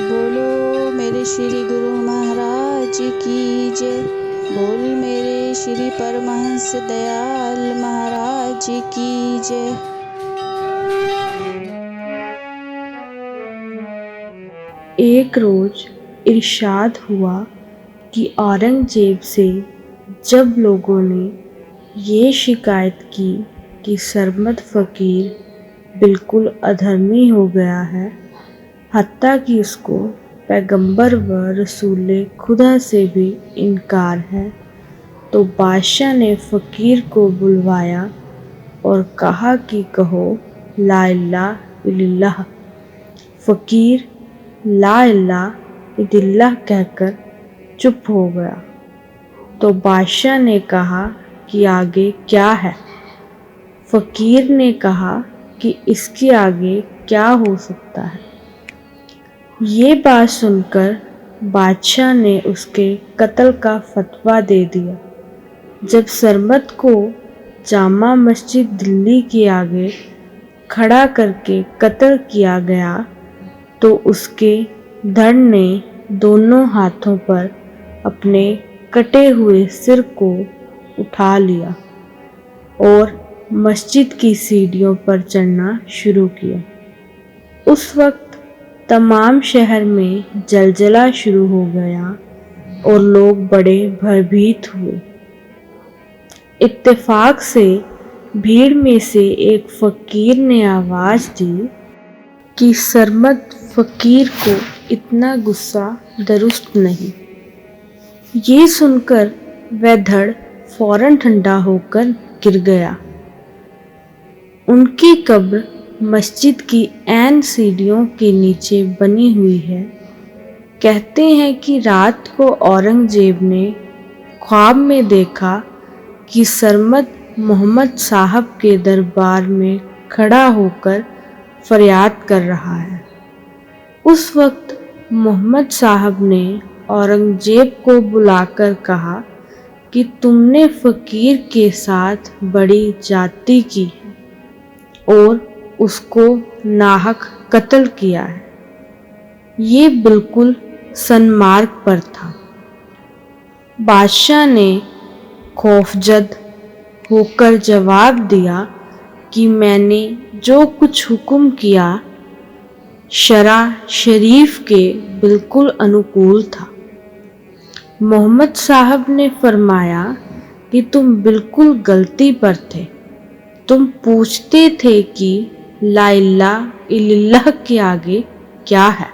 بولو میرے شری گرو مہاراج کی جے، بول میرے شری پرمہنس دیال مہاراج کی جے۔ ایک روز ارشاد ہوا کہ اورنگزیب سے جب لوگوں نے یہ شکایت کی کہ سرمد فقیر بالکل ادھرمی ہو گیا ہے، حتیٰ کہ اس کو پیغمبر و رسول خدا سے بھی انکار ہے، تو بادشاہ نے فقیر کو بلوایا اور کہا کہ کہو لا الہ الا اللہ۔ فقیر لا الہ الا اللہ کہہ کر چپ ہو گیا، تو بادشاہ نے کہا کہ آگے کیا ہے؟ فقیر نے کہا کہ اس کے آگے کیا ہو سکتا ہے؟ یہ بات سن کر بادشاہ نے اس کے قتل کا فتویٰ دے دیا۔ جب سرمد کو جامع مسجد دلی کے آگے کھڑا کر کے قتل کیا گیا تو اس کے دھڑ نے دونوں ہاتھوں پر اپنے کٹے ہوئے سر کو اٹھا لیا اور مسجد کی سیڑھیوں پر چڑھنا شروع کیا۔ اس وقت تمام شہر میں زلزلہ شروع ہو گیا اور لوگ بڑے بھربھیت ہوئے۔ اتفاق سے بھیڑ میں سے ایک فقیر نے آواز دی کہ سرمد فقیر کو اتنا غصہ درست نہیں۔ یہ سن کر وہ دھڑ فوراً ٹھنڈا ہو کر گر گیا۔ ان کی قبر مسجد کی عین سیڑھیوں کے نیچے بنی ہوئی ہے۔ کہتے ہیں کہ رات کو اورنگزیب نے خواب میں دیکھا کہ سرمد محمد صاحب کے دربار میں کھڑا ہو کر فریاد کر رہا ہے۔ اس وقت محمد صاحب نے اورنگزیب کو بلا کر کہا کہ تم نے فقیر کے ساتھ بڑی زیادتی کی ہے اور اس کو ناحق قتل کیا ہے۔ یہ بالکل سنمارگ پر تھا۔ بادشاہ نے خوفزدہ ہو کر جواب دیا کہ میں نے جو کچھ حکم کیا شرع شریف کے بالکل انوکول تھا۔ محمد صاحب نے فرمایا کہ تم بالکل غلطی پر تھے۔ تم پوچھتے تھے کہ لا الہ الا اللہ کے آگے کیا ہے،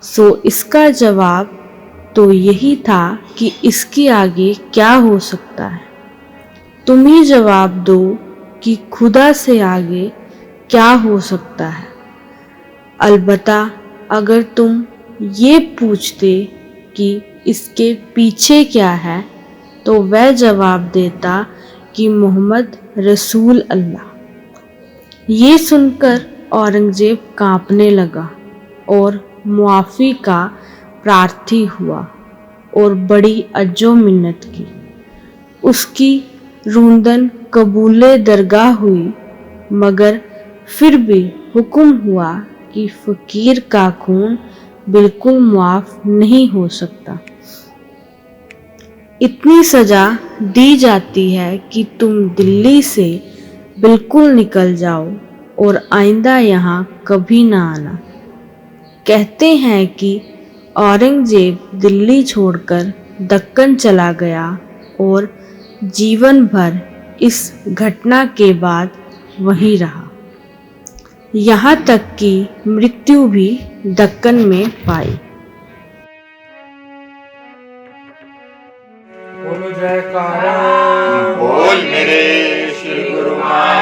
سو اس کا جواب تو یہی تھا کہ اس کے آگے کیا ہو سکتا ہے۔ تم ہی جواب دو کہ خدا سے آگے کیا ہو سکتا ہے۔ البتہ اگر تم یہ پوچھتے کہ اس کے پیچھے کیا ہے تو وہ جواب دیتا کہ محمد رسول اللہ۔ یہ سن کر اورنگزیب کانپنے لگا اور معافی کا پرارتھی ہوا اور بڑی عرض و منت کی۔ اس کی روندن قبول درگاہ ہوئی، مگر پھر بھی حکم ہوا کہ فقیر کا خون بالکل معاف نہیں ہو سکتا۔ اتنی سزا دی جاتی ہے کہ تم دلی سے بالکل نکل جاؤ اور آئندہ یہاں کبھی نہ آنا۔ کہتے ہیں کہ اورنگزیب دلی چھوڑ کر دکن چلا گیا اور جیون بھر اس گھٹنا کے بعد وہیں رہا، یہاں تک کہ مرتیو بھی دکن میں پائی۔ بولو جے کارا، بول میرے شری گرو مہاراج